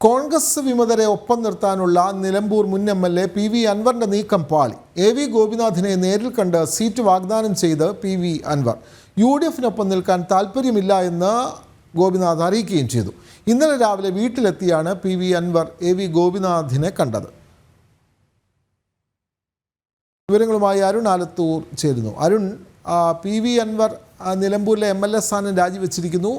കോൺഗ്രസ് വിമതരെ ഒപ്പം നിർത്താനുള്ള നിലമ്പൂർ മുൻ എം.എൽ.എ. പി വി അൻവറിന്റെ നീക്കം പാളി. എ വി ഗോപിനാഥിനെ നേരിൽ കണ്ട് സീറ്റ് വാഗ്ദാനം ചെയ്ത് പി വി അൻവർ UDF-നൊപ്പം നിൽക്കാൻ താല്പര്യമില്ല എന്ന് ഗോപിനാഥ് അറിയിക്കുകയും ചെയ്തു. ഇന്നലെ രാവിലെ വീട്ടിലെത്തിയാണ് P V Anvar A V ഗോപിനാഥിനെ കണ്ടത്. വിവരങ്ങളുമായി അരുൺ ആലത്തൂർ ചേരുന്നു. അരുൺ, പി വി അൻവർ നിലമ്പൂരിലെ MLA സ്ഥാനം രാജിവെച്ചിരിക്കുന്നു.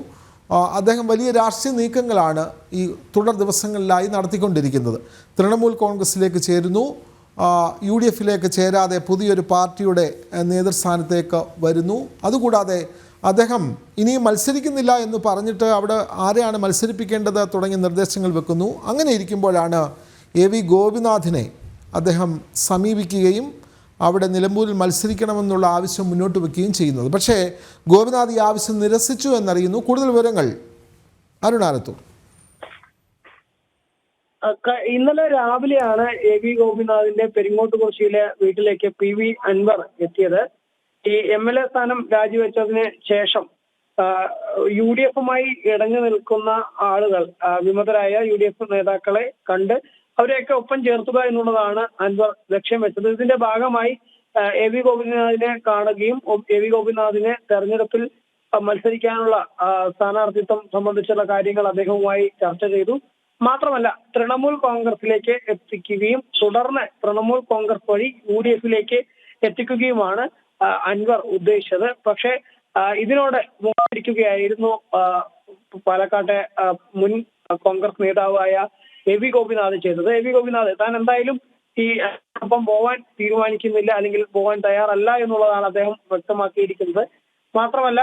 അദ്ദേഹം വലിയ രാഷ്ട്രീയ നീക്കങ്ങളാണ് ഈ തുടർ ദിവസങ്ങളിലായി നടത്തിക്കൊണ്ടിരിക്കുന്നത്. തൃണമൂൽ കോൺഗ്രസിലേക്ക് ചേരുന്നു, UDF-ലേക്ക് ചേരാതെ പുതിയൊരു പാർട്ടിയുടെ നേതൃസ്ഥാനത്തേക്ക് വരുന്നു. അതുകൂടാതെ അദ്ദേഹം ഇനിയും മത്സരിക്കുന്നില്ല എന്ന് പറഞ്ഞിട്ട് അവിടെ ആരെയാണ് മത്സരിപ്പിക്കേണ്ടത് തുടങ്ങിയ നിർദ്ദേശങ്ങൾ വെക്കുന്നു. അങ്ങനെ ഇരിക്കുമ്പോഴാണ് എ വി ഗോപിനാഥിനെ അദ്ദേഹം സമീപിക്കുകയും അവിടെ നിലമ്പൂരിൽ മത്സരിക്കണമെന്നുള്ള ആവശ്യം മുന്നോട്ട് വയ്ക്കുകയും ചെയ്യുന്നത്. പക്ഷേ ഗോപിനാഥ് ഈ ആവശ്യം നിരസിച്ചു എന്നറിയുന്നു. കൂടുതൽ വിവരങ്ങൾ അരുൺ ആലത്തൂർ. ഇന്നലെ രാവിലെയാണ് എ വി ഗോപിനാഥിന്റെ പെരിങ്ങോട്ടുകുറിശ്ശിയിലെ വീട്ടിലേക്ക് പി വി അൻവർ എത്തിയത്. ഈ MLA സ്ഥാനം രാജിവെച്ചതിന് ശേഷം UDF-മായി ഇടഞ്ഞു നിൽക്കുന്ന ആളുകൾ, വിമതരായ UDF നേതാക്കളെ കണ്ട് അവരെയൊക്കെ ഒപ്പം ചേർത്തുക എന്നുള്ളതാണ് അൻവർ ലക്ഷ്യം വെച്ചത്. ഇതിന്റെ ഭാഗമായി എ വി ഗോപിനാഥിനെ കാണുകയും എ വി ഗോപിനാഥിനെ തെരഞ്ഞെടുപ്പിൽ മത്സരിക്കാനുള്ള സ്ഥാനാർത്ഥിത്വം സംബന്ധിച്ചുള്ള കാര്യങ്ങൾ അദ്ദേഹവുമായി ചർച്ച ചെയ്തു. മാത്രമല്ല തൃണമൂൽ കോൺഗ്രസിലേക്ക് എത്തിക്കുകയും തുടർന്ന് തൃണമൂൽ കോൺഗ്രസ് വഴി UDF-ലേക്ക് എത്തിക്കുകയുമാണ് അൻവർ ഉദ്ദേശിച്ചത്. പക്ഷേ ഇതിനോട് മുഖരിക്കുകയായിരുന്നു പാലക്കാട്ടെ മുൻ കോൺഗ്രസ് നേതാവായ എ വി ഗോപിനാഥ് ചെയ്തത്. എ വി ഗോപിനാഥ് താൻ എന്തായാലും ഈ ഒപ്പം പോവാൻ തീരുമാനിക്കുന്നില്ല, അല്ലെങ്കിൽ പോവാൻ തയ്യാറല്ല എന്നുള്ളതാണ് അദ്ദേഹം വ്യക്തമാക്കിയിരിക്കുന്നത്. മാത്രമല്ല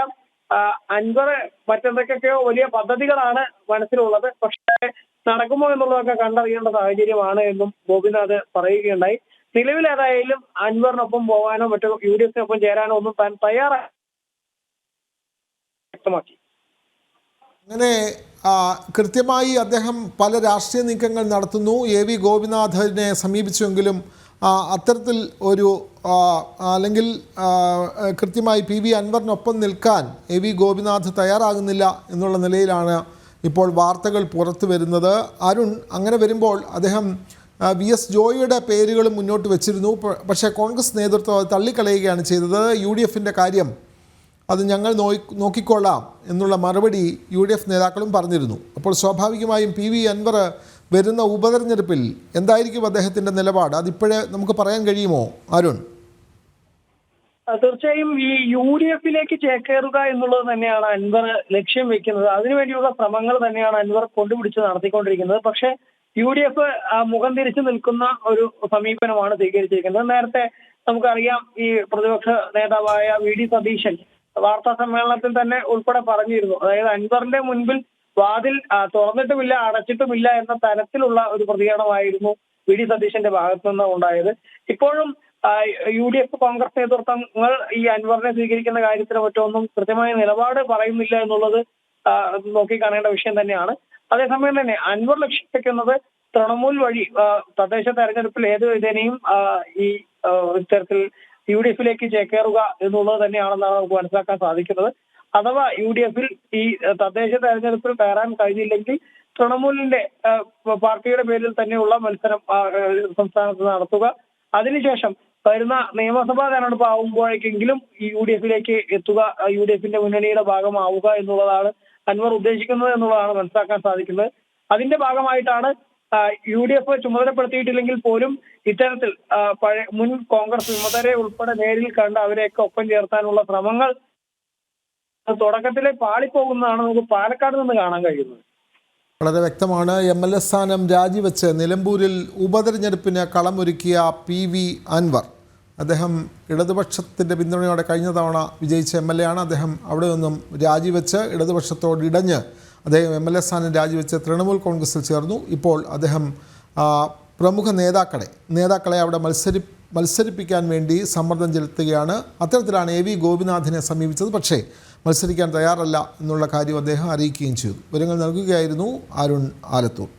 അൻവർ മറ്റെന്തൊക്കെയോ വലിയ പദ്ധതികളാണ് മനസ്സിലുള്ളത്, പക്ഷേ നടക്കുമോ എന്നുള്ളതൊക്കെ കണ്ടറിയേണ്ട സാഹചര്യമാണ് എന്നും ഗോപിനാഥ് പറയുകയുണ്ടായി. നിലവിൽ ഏതായാലും അൻവറിനൊപ്പം പോകാനോ മറ്റോ UDF-നൊപ്പം ചേരാനോ ഒന്നും താൻ തയ്യാറായി വ്യക്തമാക്കി. അങ്ങനെ കൃത്യമായി അദ്ദേഹം പല രാഷ്ട്രീയ നീക്കങ്ങൾ നടത്തുന്നു. എ വി ഗോപിനാഥിനെ സമീപിച്ചുവെങ്കിലും അത്തരത്തിൽ ഒരു അല്ലെങ്കിൽ കൃത്യമായി പി വി അൻവറിനൊപ്പം നിൽക്കാൻ എ വി ഗോപിനാഥ് തയ്യാറാകുന്നില്ല എന്നുള്ള നിലയിലാണ് ഇപ്പോൾ വാർത്തകൾ പുറത്തു വരുന്നത്. അരുൺ, അങ്ങനെ വരുമ്പോൾ അദ്ദേഹം VS ജോയിയുടെ പേരുകളും മുന്നോട്ട് വെച്ചിരുന്നു. പക്ഷേ കോൺഗ്രസ് നേതൃത്വം അത് തള്ളിക്കളയുകയാണ് ചെയ്തത്. UDF-ന്റെ കാര്യം അത് ഞങ്ങൾ നോക്കിക്കൊള്ളാം എന്നുള്ള മറുപടി UDF നേതാക്കളും പറഞ്ഞിരുന്നു. അപ്പോൾ സ്വാഭാവികമായും പി വി അൻവർ വരുന്ന ഉപതെരഞ്ഞെടുപ്പിൽ എന്തായിരിക്കും അദ്ദേഹത്തിൻ്റെ നിലപാട്? അതിപ്പോഴേ നമുക്ക് പറയാൻ കഴിയുമോ അരുൺ? തീർച്ചയായും ഈ UDF-ലേക്ക് ചേക്കേറുക എന്നുള്ളത് തന്നെയാണ് അൻവർ ലക്ഷ്യം വെക്കുന്നത്. അതിനുവേണ്ടിയുള്ള ശ്രമങ്ങൾ തന്നെയാണ് അൻവർ കൊണ്ടുപിടിച്ച് നടത്തിക്കൊണ്ടിരിക്കുന്നത്. പക്ഷേ UDF മുഖം തിരിച്ചു നിൽക്കുന്ന ഒരു സമീപനമാണ് സ്വീകരിച്ചിരിക്കുന്നത്. നേരത്തെ നമുക്കറിയാം, ഈ പ്രതിപക്ഷ നേതാവായ VD സതീശൻ വാർത്താ സമ്മേളനത്തിൽ തന്നെ ഉൾപ്പെടെ പറഞ്ഞിരുന്നു, അതായത് അൻവറിന്റെ മുൻപിൽ വാതിൽ തുറന്നിട്ടുമില്ല അടച്ചിട്ടുമില്ല എന്ന തരത്തിലുള്ള ഒരു പ്രതികരണമായിരുന്നു VD സതീശന്റെ ഭാഗത്തു നിന്ന് ഉണ്ടായത്. ഇപ്പോഴും UDF കോൺഗ്രസ് നേതൃത്വങ്ങൾ ഈ അൻവറിനെ സ്വീകരിക്കുന്ന കാര്യത്തിന് മറ്റൊന്നും കൃത്യമായ നിലപാട് പറയുന്നില്ല എന്നുള്ളത് നോക്കിക്കാണേണ്ട വിഷയം തന്നെയാണ്. അതേസമയം തന്നെ അൻവർ ലക്ഷ്യം വെക്കുന്നത് തൃണമൂൽ വഴി തദ്ദേശ തെരഞ്ഞെടുപ്പിൽ ഏത് വിധേനയും ഈ ഇത്തരത്തിൽ UDF-ലേക്ക് ചേക്കേറുക എന്നുള്ളത് തന്നെയാണെന്നാണ് നമുക്ക് മനസ്സിലാക്കാൻ സാധിക്കുന്നത്. അഥവാ UDF-ൽ ഈ തദ്ദേശ തെരഞ്ഞെടുപ്പിൽ കയറാൻ കഴിഞ്ഞില്ലെങ്കിൽ തൃണമൂലിന്റെ പാർട്ടിയുടെ പേരിൽ തന്നെയുള്ള മത്സരം സംസ്ഥാനത്ത് നടത്തുക, അതിനുശേഷം വരുന്ന നിയമസഭാ തെരഞ്ഞെടുപ്പ് ആവുമ്പോഴേക്കെങ്കിലും ഈ UDF-ലേക്ക് എത്തുക, UDF-ന്റെ മുന്നണിയുടെ ഭാഗമാവുക എന്നുള്ളതാണ് അൻവർ ഉദ്ദേശിക്കുന്നത് എന്നുള്ളതാണ് മനസ്സിലാക്കാൻ സാധിക്കുന്നത്. അതിന്റെ ഭാഗമായിട്ടാണ് UDF ചുമതലപ്പെടുത്തിയിട്ടില്ലെങ്കിൽ പോലും ഇത്തരത്തിൽ മുൻ കോൺഗ്രസ് വിമതരെ ഉൾപ്പെടെ നേരിൽ കണ്ട് അവരെയൊക്കെ ഒപ്പം ചേർത്താനുള്ള ശ്രമങ്ങൾ തുടക്കത്തിലെ പാളിപ്പോകുന്നതാണ് നമുക്ക് പാലക്കാട് നിന്ന് കാണാൻ കഴിയുന്നത്. വളരെ വ്യക്തമാണ്. MLA സ്ഥാനം രാജിവെച്ച് നിലമ്പൂരിൽ ഉപതെരഞ്ഞെടുപ്പിന് കളമൊരുക്കിയ പി വി അൻവർ, അദ്ദേഹം ഇടതുപക്ഷത്തിൻ്റെ പിന്തുണയോടെ കഴിഞ്ഞ തവണ വിജയിച്ച MLA ആണ്. അദ്ദേഹം അവിടെ നിന്നും രാജിവെച്ച് ഇടതുപക്ഷത്തോട് ഇടഞ്ഞ് അദ്ദേഹം MLA സ്ഥാനം രാജിവെച്ച് തൃണമൂൽ കോൺഗ്രസിൽ ചേർന്നു. ഇപ്പോൾ അദ്ദേഹം പ്രമുഖ നേതാക്കളെ അവിടെ മത്സരിപ്പിക്കാൻ വേണ്ടി സമ്മർദ്ദം ചെലുത്തുകയാണ്. അത്തരത്തിലാണ് എ വി ഗോപിനാഥിനെ സമീപിച്ചത്. പക്ഷേ മത്സരിക്കാൻ തയ്യാറല്ല എന്നുള്ള കാര്യം അദ്ദേഹം അറിയിക്കുകയും ചെയ്തു. വിവരങ്ങൾ നൽകുകയായിരുന്നു അരുൺ ആലത്തൂർ.